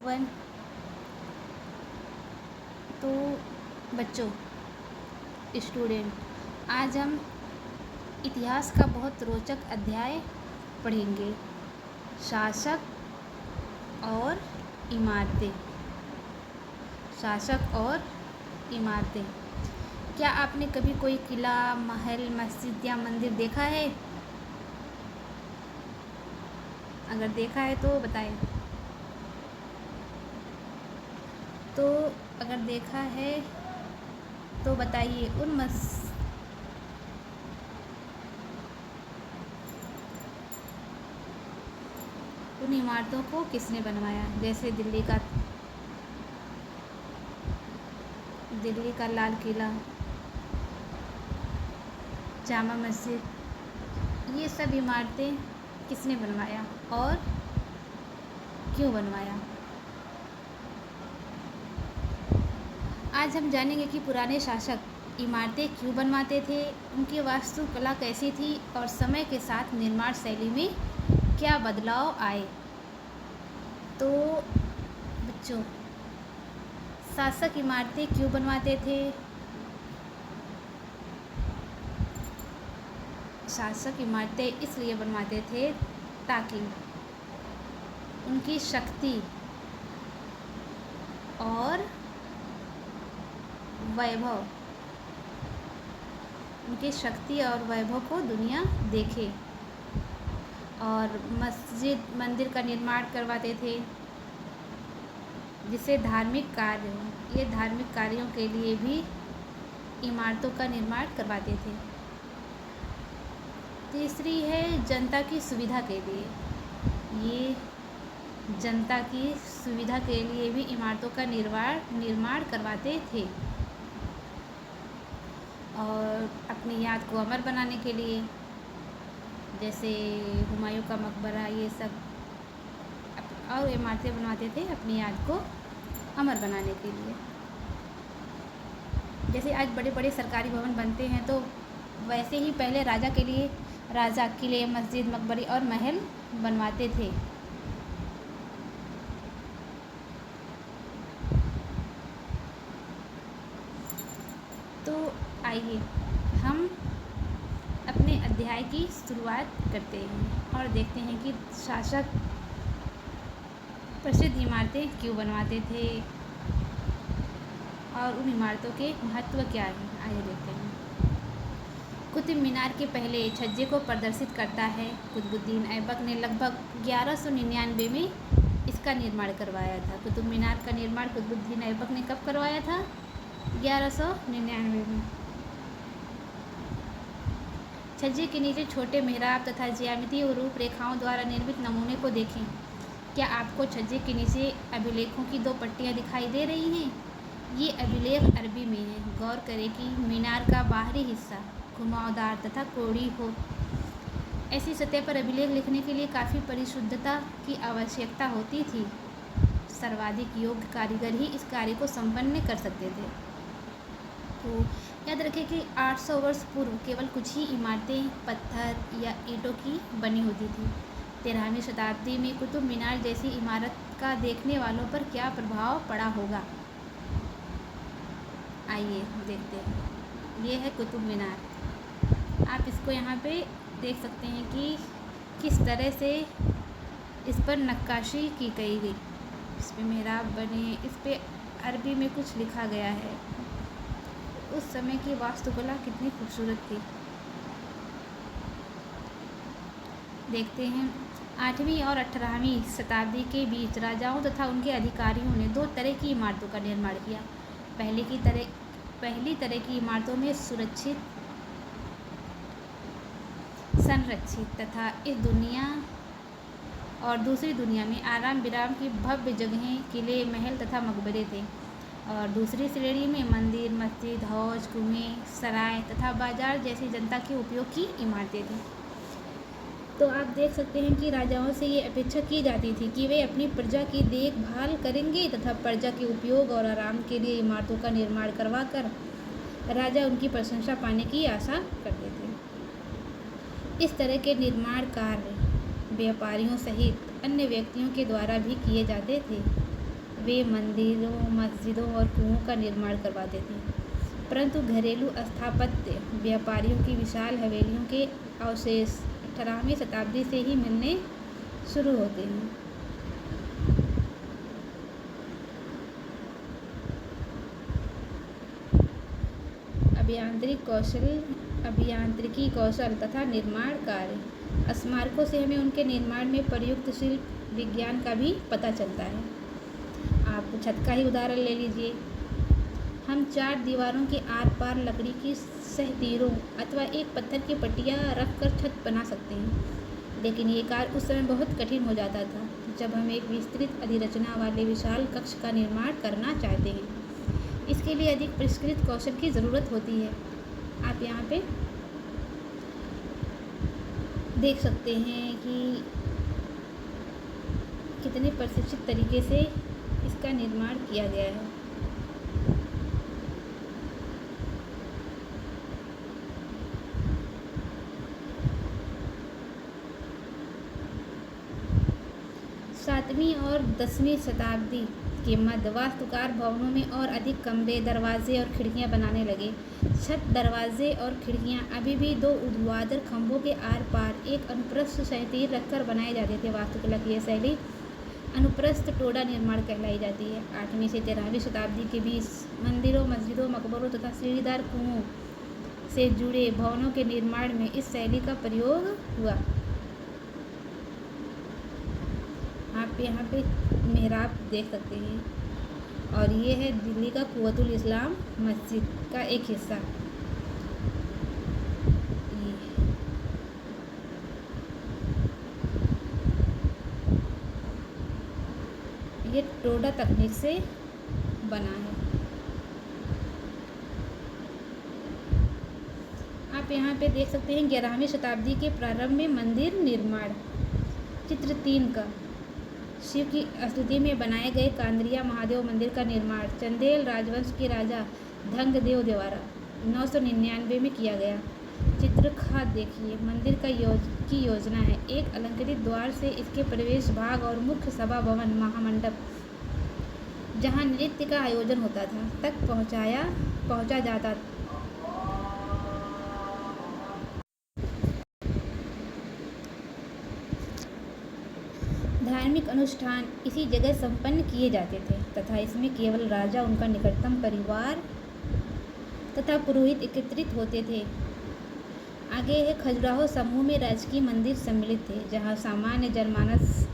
One. तो बच्चों, student, आज हम इतिहास का बहुत रोचक अध्याय पढ़ेंगे। शासक और इमारतें। शासक और इमारतें। क्या आपने कभी कोई किला, महल, मस्जिद या मंदिर देखा है? अगर देखा है तो बताएं। तो अगर देखा है तो बताइए उन इमारतों को किसने बनवाया? जैसे दिल्ली का लाल किला, जामा मस्जिद, ये सब इमारतें किसने बनवाया और क्यों बनवाया? आज हम जानेंगे कि पुराने शासक इमारतें क्यों बनवाते थे, उनकी वास्तुकला कैसी थी और समय के साथ निर्माण शैली में क्या बदलाव आए। तो बच्चों, शासक इमारतें क्यों बनवाते थे? शासक इमारतें इसलिए बनवाते थे ताकि उनकी शक्ति और वैभव को दुनिया देखे। और मस्जिद, मंदिर का निर्माण करवाते थे जिससे धार्मिक कार्य हो। ये धार्मिक कार्यों के लिए भी इमारतों का निर्माण करवाते थे। तीसरी है जनता की सुविधा के लिए। ये जनता की सुविधा के लिए भी इमारतों का निर्माण करवाते थे और अपनी याद को अमर बनाने के लिए, जैसे हुमायूं का मकबरा, ये सब और इमारतें बनवाते थे अपनी याद को अमर बनाने के लिए। जैसे आज बड़े बड़े सरकारी भवन बनते हैं, तो वैसे ही पहले राजा किले, मस्जिद, मकबरे और महल बनवाते थे। तो आइए हम अपने अध्याय की शुरुआत करते हैं और देखते हैं कि शासक प्रसिद्ध इमारतें क्यों बनवाते थे और उन इमारतों के महत्व क्या है। आइए देखते हैं। कुतुब मीनार के पहले छज्जे को प्रदर्शित करता है। कुतुबुद्दीन ऐबक ने लगभग 1199 में इसका निर्माण करवाया था। कुतुब मीनार का निर्माण कुतुबुद्दीन ऐबक ने कब करवाया था? 1199 में। छज्जे के नीचे छोटे मेहराब तथा ज्यामितीय रूपरेखाओं द्वारा निर्मित नमूने को देखें। क्या आपको छज्जे के नीचे अभिलेखों की 2 पट्टियाँ दिखाई दे रही हैं? ये अभिलेख अरबी में है। गौर करें कि मीनार का बाहरी हिस्सा घुमावदार तथा कोड़ी हो। ऐसी सतह पर अभिलेख लिखने के लिए काफ़ी परिशुद्धता की आवश्यकता होती थी। सर्वाधिक योग्य कारीगर ही इस कार्य को संपन्न कर सकते थे। तो याद रखें कि 800 वर्ष पूर्व केवल कुछ ही इमारतें पत्थर या ईंटों की बनी होती थी। 13वीं शताब्दी में कुतुब मीनार जैसी इमारत का देखने वालों पर क्या प्रभाव पड़ा होगा। आइए देखते हैं। ये है कुतुब मीनार। आप इसको यहाँ पे देख सकते हैं कि किस तरह से इस पर नक्काशी की गई। इस पर मेहराब बने, इस पर अरबी में कुछ लिखा गया है। उस समय की वास्तुकला कितनी खूबसूरत थी। देखते हैं। 8वीं और 18वीं शताब्दी के बीच राजाओं तथा उनके अधिकारियों ने 2 तरह की इमारतों का निर्माण किया। पहली तरह की इमारतों में संरक्षित तथा इस दुनिया और दूसरी दुनिया में आराम विराम की भव्य जगहें, किले, महल तथा मकबरे थे। और दूसरी श्रेणी में मंदिर, मस्जिद, हौज, कुएं, सराय तथा बाजार जैसी जनता के उपयोग की इमारतें थीं। तो आप देख सकते हैं कि राजाओं से ये अपेक्षा की जाती थी कि वे अपनी प्रजा की देखभाल करेंगे तथा प्रजा के उपयोग और आराम के लिए इमारतों का निर्माण करवाकर राजा उनकी प्रशंसा पाने की आशा करते थे। इस तरह के निर्माण कार्य व्यापारियों सहित अन्य व्यक्तियों के द्वारा भी किए जाते थे। वे मंदिरों, मस्जिदों और कुओं का निर्माण करवाते थे, परंतु घरेलू स्थापत्य व्यापारियों की विशाल हवेलियों के अवशेष 18वीं शताब्दी से ही मिलने शुरू होते हैं। अभियांत्रिकी कौशल तथा निर्माण कार्य। स्मारकों से हमें उनके निर्माण में प्रयुक्त शिल्प विज्ञान का भी पता चलता है। आप छत का ही उदाहरण ले लीजिए। हम 4 दीवारों के आर पार लकड़ी की सहतीरों अथवा एक पत्थर की पट्टियाँ रखकर छत बना सकते हैं, लेकिन ये कार्य उस समय बहुत कठिन हो जाता था जब हम एक विस्तृत अधिरचना वाले विशाल कक्ष का निर्माण करना चाहते हैं। इसके लिए अधिक परिष्कृत कौशल की ज़रूरत होती है। आप यहाँ पे देख सकते हैं कि कितने प्रशिक्षित तरीके से इसका निर्माण किया गया है। सातवीं और 10वीं शताब्दी के मध्य वास्तुकार भवनों में और अधिक कमरे, दरवाजे और खिड़कियां बनाने लगे। छत, दरवाजे और खिड़कियां अभी भी 2 ऊर्ध्वाधर खंभों के आर पार एक अनुप्रस्थ सहतीर रखकर बनाए जाते थे। वास्तुकला की यह शैली अनुप्रस्थ टोडा निर्माण कहलाई जाती है। 8वीं से 13वीं शताब्दी के बीच मंदिरों, मस्जिदों, मकबरों तथा सीढ़ीदार कुओं से जुड़े भवनों के निर्माण में इस शैली का प्रयोग हुआ। आप यहाँ पे मेहराब देख सकते हैं और ये है दिल्ली का कुव्वतुल इस्लाम मस्जिद का एक हिस्सा। ये टोडा तकनीक से बना है। आप यहाँ पे देख सकते हैं 11वीं शताब्दी के प्रारंभ में मंदिर निर्माण। चित्र 3 का शिव की स्तुति में बनाए गए कांद्रिया महादेव मंदिर का निर्माण चंदेल राजवंश के राजा धंगदेव द्वारा 999 में किया गया। चित्र खा देखिए, मंदिर की योजना है। एक अलंकृत द्वार से इसके प्रवेश भाग और मुख्य सभा भवन महामंडप, जहां नृत्य का आयोजन होता था, तक पहुंचा जाता। धार्मिक अनुष्ठान इसी जगह संपन्न किए जाते थे तथा इसमें केवल राजा, उनका निकटतम परिवार तथा पुरोहित एकत्रित होते थे। आगे है खजुराहो समूह में राजकीय मंदिर सम्मिलित थे, जहां सामान्य जनमानस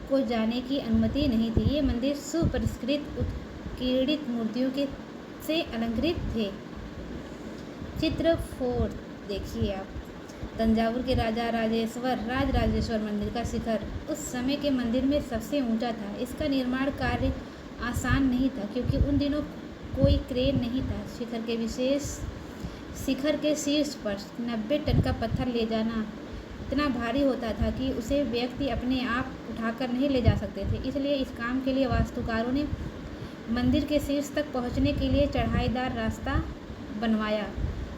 को जाने की अनुमति नहीं थी। ये मंदिर सुपरिष्कृत उत्कीर्णित मूर्तियों से अलंकृत थे। चित्र 4 देखिए आप। तंजावुर के राजराजेश्वर मंदिर का शिखर उस समय के मंदिर में सबसे ऊंचा था। इसका निर्माण कार्य आसान नहीं था क्योंकि उन दिनों कोई क्रेन नहीं था। शिखर के शीर्ष पर 90 टन का पत्थर ले जाना इतना भारी होता था कि उसे व्यक्ति अपने आप उठाकर नहीं ले जा सकते थे। इसलिए इस काम के लिए वास्तुकारों ने मंदिर के शीर्ष तक पहुंचने के लिए चढ़ाईदार रास्ता बनवाया।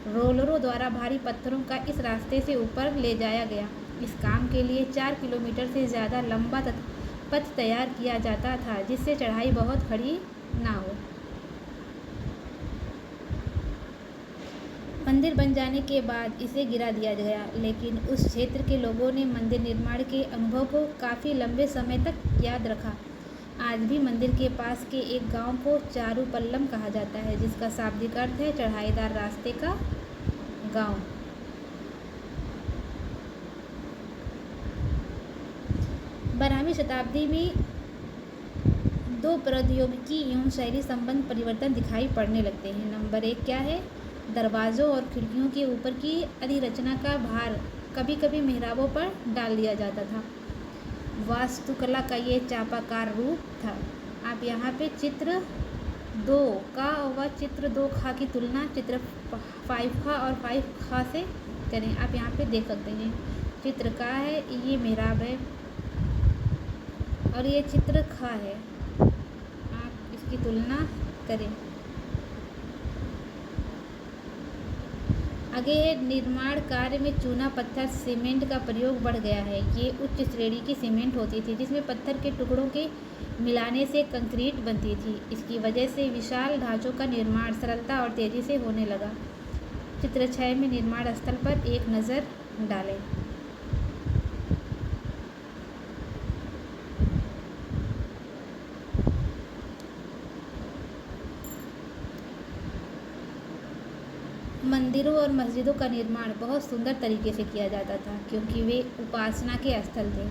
रोलरों द्वारा भारी पत्थरों का इस रास्ते से ऊपर ले जाया गया। इस काम के लिए 4 किलोमीटर से ज़्यादा लंबा पथ तैयार किया जाता था, जिससे चढ़ाई बहुत खड़ी ना हो। मंदिर बन जाने के बाद इसे गिरा दिया गया, लेकिन उस क्षेत्र के लोगों ने मंदिर निर्माण के अनुभव को काफ़ी लंबे समय तक याद रखा। आज भी मंदिर के पास के एक गांव को चारूपल्लम कहा जाता है, जिसका शाब्दिक अर्थ है चढ़ाईदार रास्ते का गांव। बारहवीं शताब्दी में 2 प्रौद्योगिकी एवं शैली संबंध परिवर्तन दिखाई पड़ने लगते हैं। नंबर 1 क्या है? दरवाज़ों और खिड़कियों के ऊपर की अधिरचना का भार कभी कभी मेहराबों पर डाल दिया जाता था। वास्तुकला का ये चापाकार रूप था। आप यहाँ पे चित्र 2 का व चित्र 2 खा की तुलना चित्र 5 खा और 5 खा से करें। आप यहाँ पे देख सकते हैं चित्र का है, ये मेहराब है और ये चित्र खा है। आप इसकी तुलना करें। आगे है निर्माण कार्य में चूना पत्थर सीमेंट का प्रयोग बढ़ गया है। ये उच्च श्रेणी की सीमेंट होती थी जिसमें पत्थर के टुकड़ों के मिलाने से कंक्रीट बनती थी। इसकी वजह से विशाल ढांचों का निर्माण सरलता और तेजी से होने लगा। चित्र 6 में निर्माण स्थल पर एक नज़र डालें। मंदिरों और मस्जिदों का निर्माण बहुत सुंदर तरीके से किया जाता था, क्योंकि वे उपासना के स्थल थे।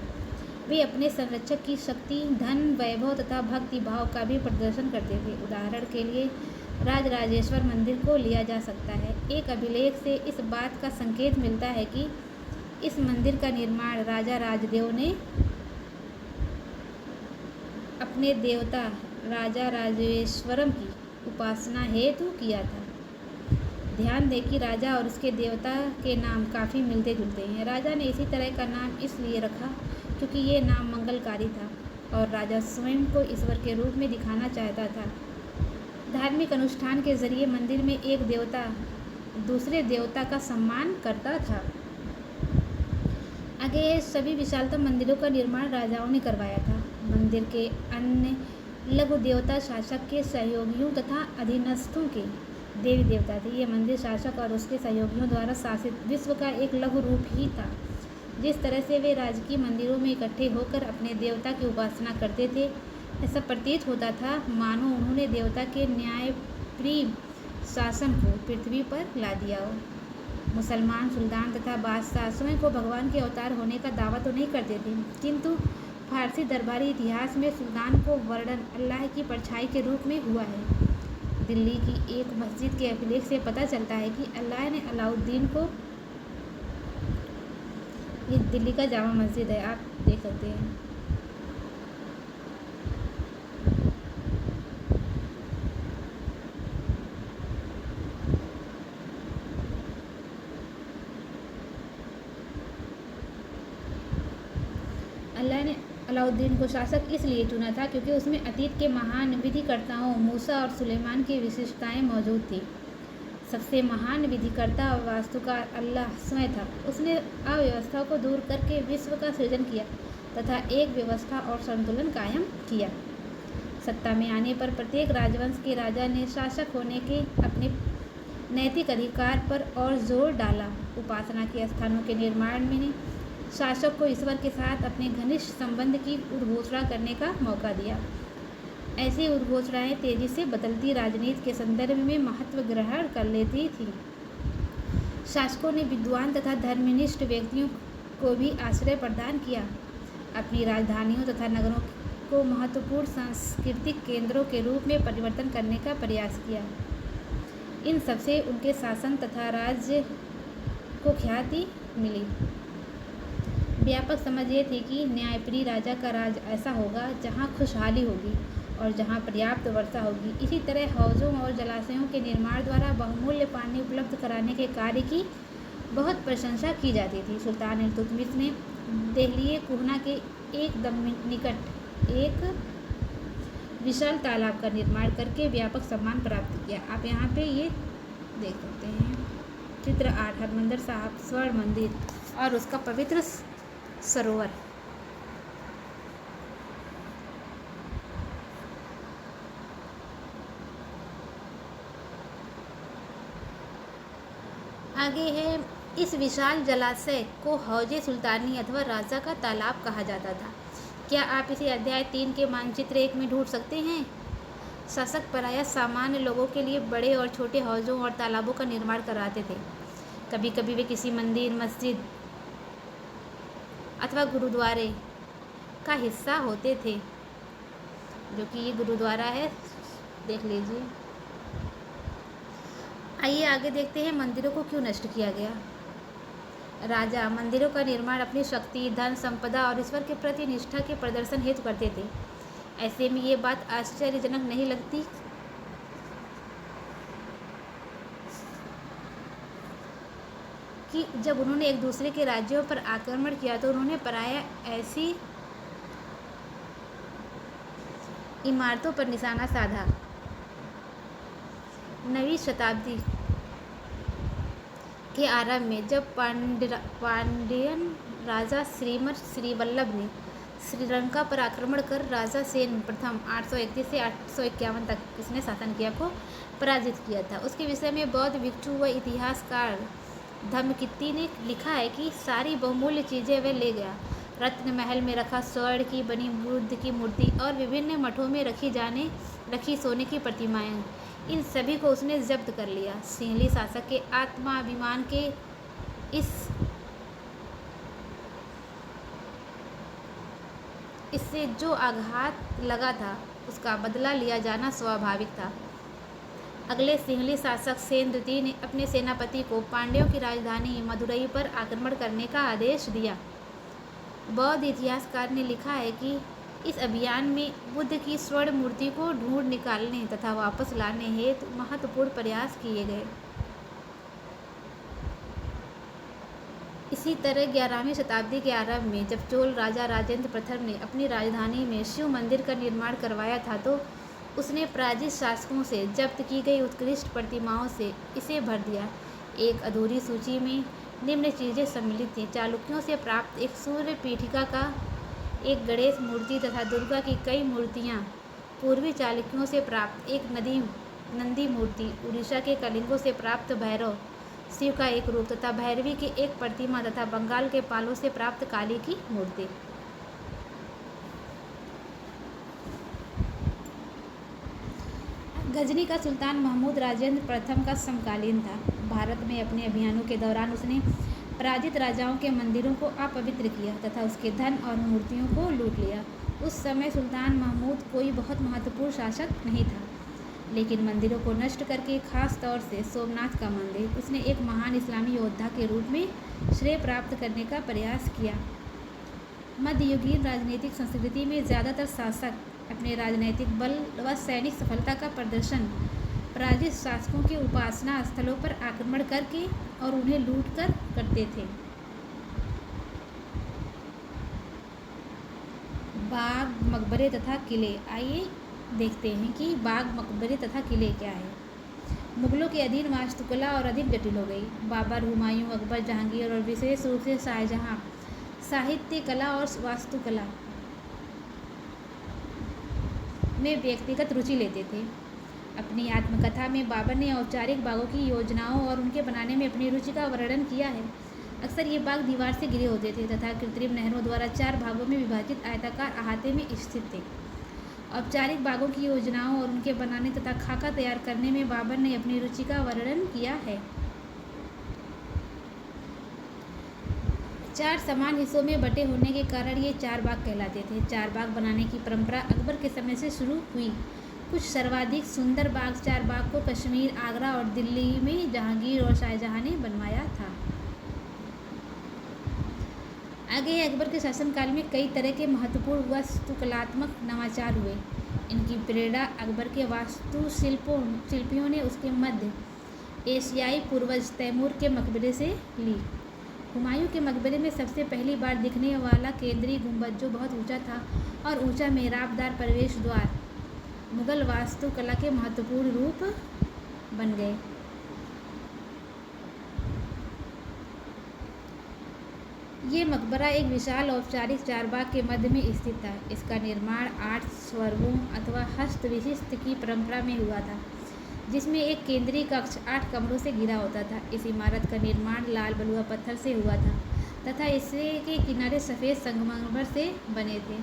वे अपने संरक्षक की शक्ति, धन, वैभव तथा भक्ति भाव का भी प्रदर्शन करते थे। उदाहरण के लिए राजराजेश्वर मंदिर को लिया जा सकता है। एक अभिलेख से इस बात का संकेत मिलता है कि इस मंदिर का निर्माण राजा राजदेव ने अपने देवता राजा राजेश्वरम की उपासना हेतु किया था। ध्यान दें कि राजा और उसके देवता के नाम काफ़ी मिलते जुलते हैं। राजा ने इसी तरह का नाम इसलिए रखा क्योंकि ये नाम मंगलकारी था और राजा स्वयं को ईश्वर के रूप में दिखाना चाहता था। धार्मिक अनुष्ठान के जरिए मंदिर में एक देवता दूसरे देवता का सम्मान करता था। आगे सभी विशालतम मंदिरों का निर्माण राजाओं ने करवाया था। मंदिर के अन्य लघु देवता शासक के सहयोगियों तथा अधीनस्थों के देवी देवता थे। ये मंदिर शासक और उसके सहयोगियों द्वारा शासित विश्व का एक लघु रूप ही था। जिस तरह से वे राजकीय मंदिरों में इकट्ठे होकर अपने देवता की उपासना करते थे, ऐसा प्रतीत होता था मानो उन्होंने देवता के न्यायप्रिय शासन को पृथ्वी पर ला दिया हो। मुसलमान सुल्तान तथा बादशाह स्वयं को भगवान के अवतार होने का दावा तो नहीं करते थे, किंतु फारसी दरबारी इतिहास में सुल्तान को वर्णन अल्लाह की परछाई के रूप में हुआ है। दिल्ली की एक मस्जिद के अभिलेख से पता चलता है कि अल्लाह ने अलाउद्दीन को, ये दिल्ली का जामा मस्जिद है, आप देख सकते हैं, अल्लाह ने अलाउद्दीन को शासक इसलिए चुना था क्योंकि उसमें अतीत के महान विधिकर्ताओं मूसा और सुलेमान की विशेषताएं मौजूद थी। सबसे महान विधिकर्ता और वास्तुकार अल्लाह स्वयं था। उसने अव्यवस्था को दूर करके विश्व का सृजन किया तथा एक व्यवस्था और संतुलन कायम किया। सत्ता में आने पर प्रत्येक राजवंश के राजा ने शासक होने के अपने नैतिक अधिकार पर और जोर डाला। उपासना के स्थानों के निर्माण में शासक को ईश्वर के साथ अपने घनिष्ठ संबंध की उद्घोषणा करने का मौका दिया। ऐसी उद्घोषणाएं तेजी से बदलती राजनीति के संदर्भ में महत्व ग्रहण कर लेती थीं। शासकों ने विद्वान तथा धर्मनिष्ठ व्यक्तियों को भी आश्रय प्रदान किया। अपनी राजधानियों तथा नगरों को महत्वपूर्ण सांस्कृतिक केंद्रों के रूप में परिवर्तन करने का प्रयास किया। इन सबसे उनके शासन तथा राज्य को ख्याति मिली। व्यापक समझ ये थी कि न्यायप्रिय राजा का राज ऐसा होगा जहाँ खुशहाली होगी और जहाँ पर्याप्त वर्षा होगी। इसी तरह हौज़ों और जलाशयों के निर्माण द्वारा बहुमूल्य पानी उपलब्ध कराने के कार्य की बहुत प्रशंसा की जाती थी। सुल्तान इल्तुतमिश ने दिल्ली कुहना के एकदम निकट एक विशाल तालाब का निर्माण करके व्यापक सम्मान प्राप्त किया। आप यहाँ पे ये देख सकते हैं। चित्र 8 हरमंदिर साहिब स्वर्ण मंदिर और उसका पवित्र सरोवर। आगे है, इस विशाल जलाशय को हौजे सुल्तानी अथवा राजा का तालाब कहा जाता था। क्या आप इसे अध्याय 3 के मानचित्र 1 में ढूंढ सकते हैं? शासक प्रायः सामान्य लोगों के लिए बड़े और छोटे हौजों और तालाबों का निर्माण कराते थे। कभी कभी वे किसी मंदिर, मस्जिद अथवा गुरुद्वारे का हिस्सा होते थे, जो कि ये गुरुद्वारा है, देख लीजिए। आइए आगे देखते हैं मंदिरों को क्यों नष्ट किया गया। राजा मंदिरों का निर्माण अपनी शक्ति, धन संपदा और ईश्वर के प्रति निष्ठा के प्रदर्शन हेतु करते थे। ऐसे में ये बात आश्चर्यजनक नहीं लगती कि जब उन्होंने एक दूसरे के राज्यों पर आक्रमण किया तो उन्होंने प्रायः ऐसी इमारतों पर निशाना साधा। 9वीं शताब्दी के आरंभ में जब पांड्यन राजा श्रीवल्लभ ने श्रीलंका पर आक्रमण कर राजा सेन प्रथम 831 से 851 तक इसने शासन किया को पराजित किया था। उसके विषय में बौद्ध भिक्षु व इतिहासकार धम्मकित्ती ने लिखा है कि सारी बहुमूल्य चीज़ें वह ले गया। रत्न महल में रखा स्वर्ण की बनी बुद्ध की मूर्ति और विभिन्न मठों में रखी सोने की प्रतिमाएं, इन सभी को उसने जब्त कर लिया। सिंहली शासक के आत्माभिमान के इससे जो आघात लगा था उसका बदला लिया जाना स्वाभाविक था। अगले सिंहली शासक सेन द्वितीय ने अपने सेनापति को पांड्यों की राजधानी मदुरई पर आक्रमण करने का आदेश दिया। बौद्ध इतिहासकार ने लिखा है कि इस अभियान में बुद्ध की स्वर्ण मूर्ति को ढूंढ निकालने तथा वापस लाने हेतु महत्वपूर्ण प्रयास किए गए। इसी तरह 11वीं शताब्दी के आरंभ में जब चोल राजा राजेंद्र प्रथम ने अपनी राजधानी में शिव मंदिर का निर्माण करवाया था तो उसने प्राचीन शासकों से जब्त की गई उत्कृष्ट प्रतिमाओं से इसे भर दिया। एक अधूरी सूची में निम्न चीज़ें सम्मिलित थीं: चालुक्यों से प्राप्त एक सूर्य पीठिका का एक गणेश मूर्ति तथा दुर्गा की कई मूर्तियाँ, पूर्वी चालुक्यों से प्राप्त एक नंदी मूर्ति, उड़ीसा के कलिंगों से प्राप्त भैरव शिव का एक रूप तथा भैरवी की एक प्रतिमा तथा बंगाल के पालों से प्राप्त काली की मूर्ति। गजनी का सुल्तान महमूद राजेंद्र प्रथम का समकालीन था। भारत में अपने अभियानों के दौरान उसने पराजित राजाओं के मंदिरों को अपवित्र किया तथा उसके धन और मूर्तियों को लूट लिया। उस समय सुल्तान महमूद कोई बहुत महत्वपूर्ण शासक नहीं था, लेकिन मंदिरों को नष्ट करके, खास तौर से सोमनाथ का मंदिर, उसने एक महान इस्लामी योद्धा के रूप में श्रेय प्राप्त करने का प्रयास किया। मध्ययुगीन राजनीतिक संस्कृति में ज़्यादातर शासक अपने राजनैतिक बल व सैनिक सफलता का प्रदर्शन पराजित शासकों के उपासना स्थलों पर आक्रमण करके और उन्हें लूट कर करते थे। बाग, मकबरे तथा किले। आइए देखते हैं कि बाग, मकबरे तथा किले क्या है। मुगलों के अधीन वास्तुकला और अधिक जटिल हो गई। बाबर, हुमायूं, अकबर, जहांगीर और विशेष रूप से शाहजहां साहित्य कला और वास्तुकला में व्यक्तिगत रुचि लेते थे। अपनी आत्मकथा में बाबर ने औपचारिक बागों की योजनाओं और उनके बनाने में अपनी रुचि का वर्णन किया है। अक्सर ये बाग दीवार से घिरे होते थे तथा कृत्रिम नहरों द्वारा 4 भागों में विभाजित आयताकार अहाते में स्थित थे। औपचारिक बागों की योजनाओं और उनके बनाने तथा खाका तैयार करने में बाबर ने अपनी रुचि का वर्णन किया है। 4 समान हिस्सों में बटे होने के कारण ये 4 बाग कहलाते थे। 4 बाग बनाने की परंपरा अकबर के समय से शुरू हुई। कुछ सर्वाधिक सुंदर बाग 4 बाग को कश्मीर, आगरा और दिल्ली में जहांगीर और शाहजहां ने बनवाया था। आगे अकबर के शासनकाल में कई तरह के महत्वपूर्ण वास्तुकलात्मक नवाचार हुए। इनकी प्रेरणा अकबर के शिल्पियों ने उसके मध्य एशियाई पूर्वज तैमूर के मकबरे से ली। हुमायूं के मकबरे में सबसे पहली बार दिखने वाला केंद्रीय गुंबद, जो बहुत ऊंचा था, और ऊंचा मेहराबदार प्रवेश द्वार मुगल वास्तुकला के महत्वपूर्ण रूप बन गए। ये मकबरा एक विशाल औपचारिक 4 बाग के मध्य में स्थित था। इसका निर्माण 8 स्वर्गों अथवा हस्त विशिष्ट की परंपरा में हुआ था, जिसमें एक केंद्रीय कक्ष 8 कमरों से घिरा होता था। इस इमारत का निर्माण लाल बलुआ पत्थर से हुआ था तथा इसके किनारे सफ़ेद संगमरमर से बने थे।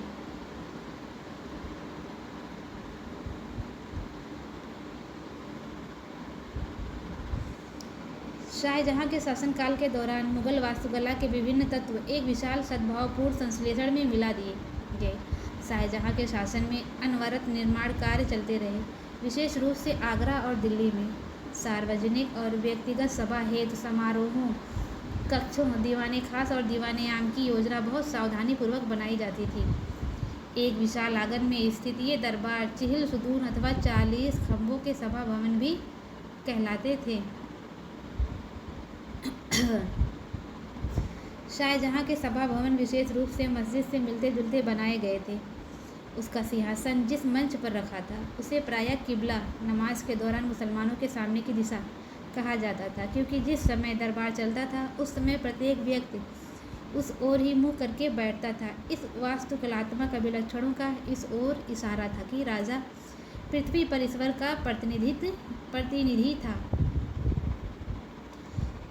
शाहजहां के शासनकाल के दौरान मुगल वास्तुकला के विभिन्न तत्व एक विशाल सद्भावपूर्ण संश्लेषण में मिला दिए गए। शाहजहां के शासन में अनवरत निर्माण कार्य चलते रहे, विशेष रूप से आगरा और दिल्ली में। सार्वजनिक और व्यक्तिगत सभा हेतु समारोहों, कक्षों, दीवाने खास और दीवाने आम की योजना बहुत सावधानीपूर्वक बनाई जाती थी। एक विशाल आंगन में स्थित ये दरबार चिहिल सुतून अथवा 40 खंभों के सभा भवन भी कहलाते थे। शाहजहां के सभा भवन विशेष रूप से मस्जिद से मिलते जुलते बनाए गए थे। उसका सिंहासन जिस मंच पर रखा था उसे प्रायः किबला, नमाज के दौरान मुसलमानों के सामने की दिशा कहा जाता था, क्योंकि जिस समय दरबार चलता था उस समय प्रत्येक व्यक्ति उस ओर ही मुँह करके बैठता था। इस वास्तुकलात्मक अभिलक्षणों का इस ओर इशारा था कि राजा पृथ्वी पर ईश्वर का प्रतिनिधि था।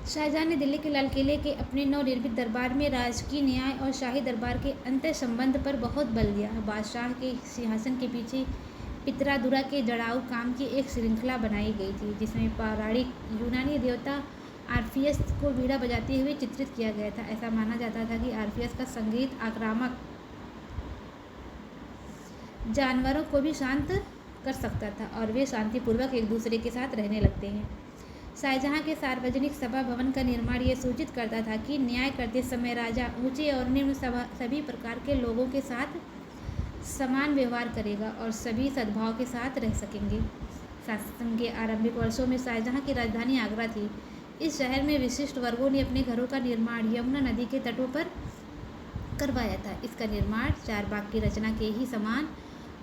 शाहजहाँ ने दिल्ली के लाल किले के अपने नवनिर्मित दरबार में राजकीय न्याय और शाही दरबार के अंतः संबंध पर बहुत बल दिया। बादशाह के सिंहासन के पीछे पितरादुरा के जड़ाऊ काम की एक श्रृंखला बनाई गई थी, जिसमें पौराणिक यूनानी देवता आर्फियस को वीणा बजाते हुए चित्रित किया गया था। ऐसा माना जाता था कि आर्फियस का संगीत आक्रामक जानवरों को भी शांत कर सकता था और वे शांतिपूर्वक एक दूसरे के साथ रहने लगते हैं। शाहजहाँ के सार्वजनिक सभा भवन का निर्माण ये सूचित करता था कि न्याय करते समय राजा ऊंचे और निम्न सभी प्रकार के लोगों के साथ समान व्यवहार करेगा और सभी सद्भाव के साथ रह सकेंगे। शासन के आरंभिक वर्षों में शाहजहाँ की राजधानी आगरा थी। इस शहर में विशिष्ट वर्गों ने अपने घरों का निर्माण यमुना नदी के तटों पर करवाया था। इसका निर्माण 4 बाग की रचना के ही समान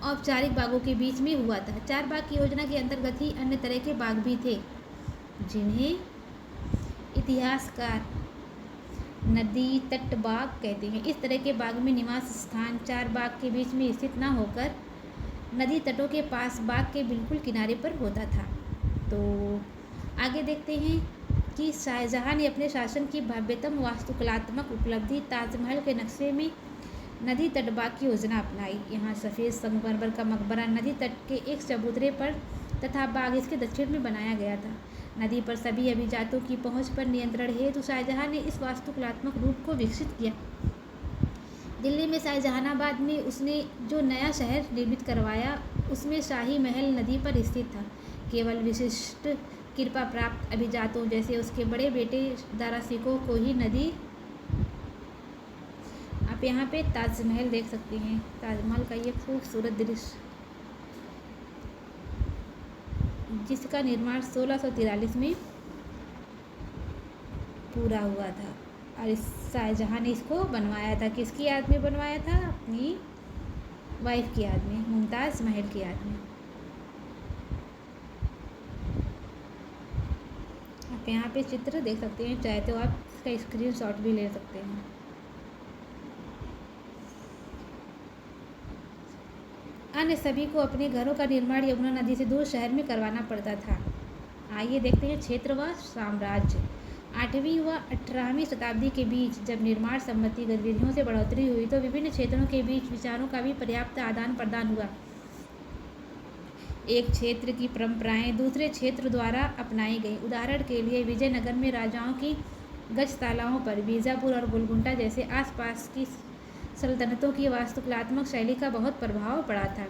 औपचारिक बागों के बीच में हुआ था। 4 बाग की योजना के अंतर्गत ही अन्य तरह के बाग भी थे, जिन्हें इतिहासकार नदी तट बाग कहते हैं। इस तरह के बाग में निवास स्थान 4 बाग के बीच में स्थित न होकर नदी तटों के पास बाग के बिल्कुल किनारे पर होता था। तो आगे देखते हैं कि शाहजहाँ ने अपने शासन की भव्यतम वास्तुकलात्मक उपलब्धि ताजमहल के नक्शे में नदी तट बाग की योजना अपनाई। यहाँ सफ़ेद संगमरमर का मकबरा नदी तट के एक चबूतरे पर तथा बाग इसके दक्षिण में बनाया गया था। नदी पर सभी अभिजातों की पहुंच पर नियंत्रण हेतु शाहजहाँ ने इस वास्तुकलात्मक रूप को विकसित किया। दिल्ली में शाहजहानाबाद में उसने जो नया शहर निर्मित करवाया, उसमें शाही महल नदी पर स्थित था। केवल विशिष्ट कृपा प्राप्त अभिजातों जैसे उसके बड़े बेटे दारा सिकोह को ही नदी। आप यहाँ पे ताजमहल देख सकते हैं। ताजमहल का ये खूबसूरत दृश्य, जिसका निर्माण 1643 में पूरा हुआ था और इस शाहजहाँ ने इसको बनवाया था। किसकी याद में बनवाया था? अपनी वाइफ की याद में, मुमताज़ महल की याद में। आप यहाँ पे चित्र देख सकते हैं, चाहे तो आप इसका स्क्रीनशॉट भी ले सकते हैं। अन्य सभी को अपने घरों का निर्माण यमुना नदी से दूर शहर में करवाना पड़ता था। आइए देखते हैं क्षेत्र व साम्राज्य। 8वीं व 18वीं शताब्दी के बीच जब निर्माण संबंधी गतिविधियों से बढ़ोतरी हुई तो विभिन्न क्षेत्रों के बीच विचारों का भी पर्याप्त आदान प्रदान हुआ। एक क्षेत्र की परंपराएं दूसरे क्षेत्र द्वारा अपनाई गई। उदाहरण के लिए विजयनगर में राजाओं की गजतालाओं पर बीजापुर और गोलकुंडा जैसे आसपास की सल्तनतों की वास्तुकलात्मक शैली का बहुत प्रभाव पड़ा था।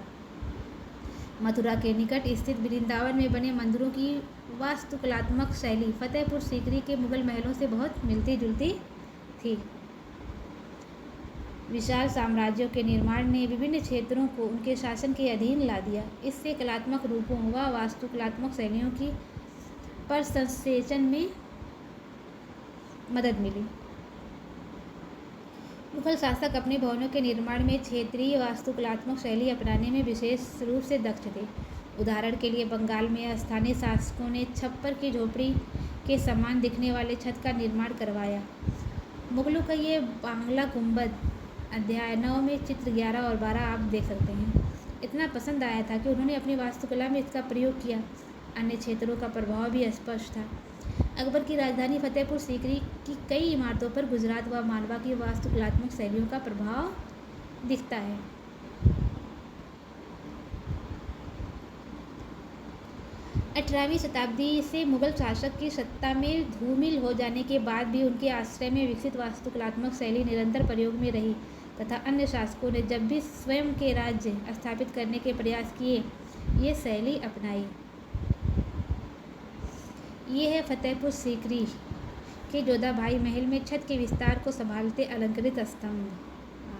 मथुरा के निकट स्थित वृंदावन में बने मंदिरों की वास्तुकलात्मक शैली फतेहपुर सीकरी के मुगल महलों से बहुत मिलती जुलती थी। विशाल साम्राज्यों के निर्माण ने विभिन्न क्षेत्रों को उनके शासन के अधीन ला दिया। इससे कलात्मक रूपों व वास्तुकलात्मक शैलियों की प्रसंस्करण में मदद मिली। मुगल शासक अपने भवनों के निर्माण में क्षेत्रीय वास्तुकलात्मक शैली अपनाने में विशेष रूप से दक्ष थे। उदाहरण के लिए बंगाल में स्थानीय शासकों ने छप्पर की झोपड़ी के समान दिखने वाले छत का निर्माण करवाया। मुगलों का ये बांग्ला गुंबद अध्याय 9 में चित्र 11 और 12 आप देख सकते हैं, इतना पसंद आया था कि उन्होंने अपनी वास्तुकला में इसका प्रयोग किया। अन्य क्षेत्रों का प्रभाव भी स्पष्ट था। अकबर की राजधानी फतेहपुर सीकरी की कई इमारतों पर गुजरात व मालवा की वास्तुकलात्मक शैलियों का प्रभाव दिखता है। 18वीं शताब्दी से मुगल शासक की सत्ता में धूमिल हो जाने के बाद भी उनके आश्रय में विकसित वास्तुकलात्मक शैली निरंतर प्रयोग में रही तथा अन्य शासकों ने जब भी स्वयं के राज्य स्थापित करने के प्रयास किए, ये शैली अपनाई। ये है फतेहपुर सीकरी के जोधाबाई महल में छत के विस्तार को संभालते अलंकृत स्तंभ।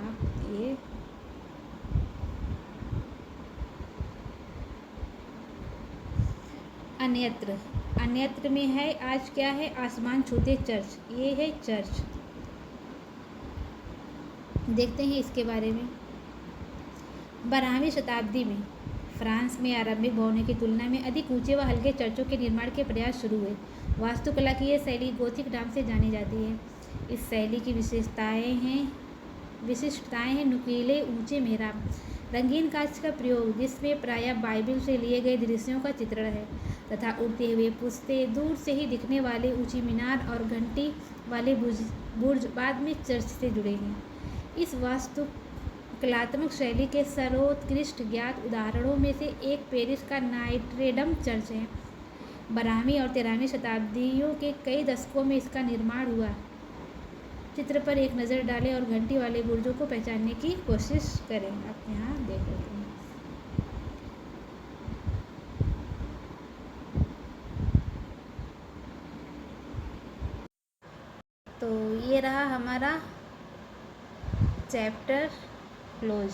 आप ये अन्यत्र में है। आज क्या है? आसमान छूते चर्च। ये है चर्च। देखते हैं इसके बारे में। 12वीं शताब्दी में फ्रांस में आरंभिक भवनों की तुलना में अधिक ऊंचे व हल्के चर्चों के निर्माण के प्रयास शुरू हुए। वास्तुकला की यह शैली गोथिक नाम से जानी जाती है। इस शैली की विशिष्टताएं हैं नुकीले ऊंचे मेहराब, रंगीन कांच का प्रयोग जिसमें प्रायः बाइबिल से लिए गए दृश्यों का चित्रण है, तथा उड़ते हुए पुश्ते, दूर से ही दिखने वाले ऊंची मीनार और घंटी वाले बुर्ज बाद में चर्च से जुड़े हैं। इस वास्तुकलात्मक शैली के सर्वोत्कृष्ट ज्ञात उदाहरणों में से एक पेरिस का नाइट्रेडम चर्च है। 12वीं और 13वीं शताब्दियों के कई दशकों में इसका निर्माण हुआ। चित्र पर एक नज़र डालें और घंटी वाले बुर्जों को पहचानने की कोशिश करें। आप यहाँ देख लेते हैं। तो ये रहा हमारा चैप्टर क्लोज।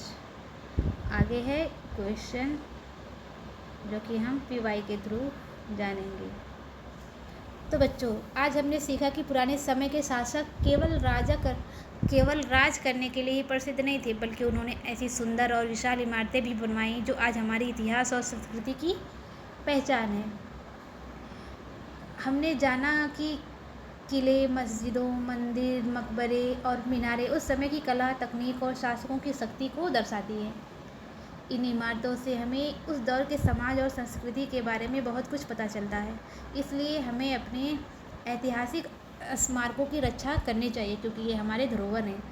आगे है क्वेश्चन जो कि हम PY के थ्रू जानेंगे। तो बच्चों, आज हमने सीखा कि पुराने समय के शासक केवल राज करने के लिए ही प्रसिद्ध नहीं थे, बल्कि उन्होंने ऐसी सुंदर और विशाल इमारतें भी बनवाई जो आज हमारी इतिहास और संस्कृति की पहचान है। हमने जाना कि किले, मस्जिदों, मंदिर, मकबरे और मीनारें उस समय की कला, तकनीक और शासकों की शक्ति को दर्शाती हैं। इन इमारतों से हमें उस दौर के समाज और संस्कृति के बारे में बहुत कुछ पता चलता है। इसलिए हमें अपने ऐतिहासिक स्मारकों की रक्षा करनी चाहिए, क्योंकि ये हमारे धरोहर हैं।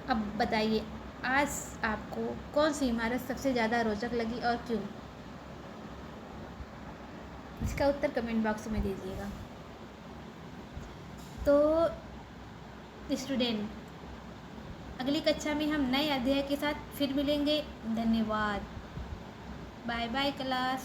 अब बताइए, आज आपको कौन सी इमारत सबसे ज़्यादा रोचक लगी और क्यों? इसका उत्तर कमेंट बॉक्स में दीजिएगा। तो स्टूडेंट, अगली कक्षा में हम नए अध्याय के साथ फिर मिलेंगे। धन्यवाद। Bye bye class.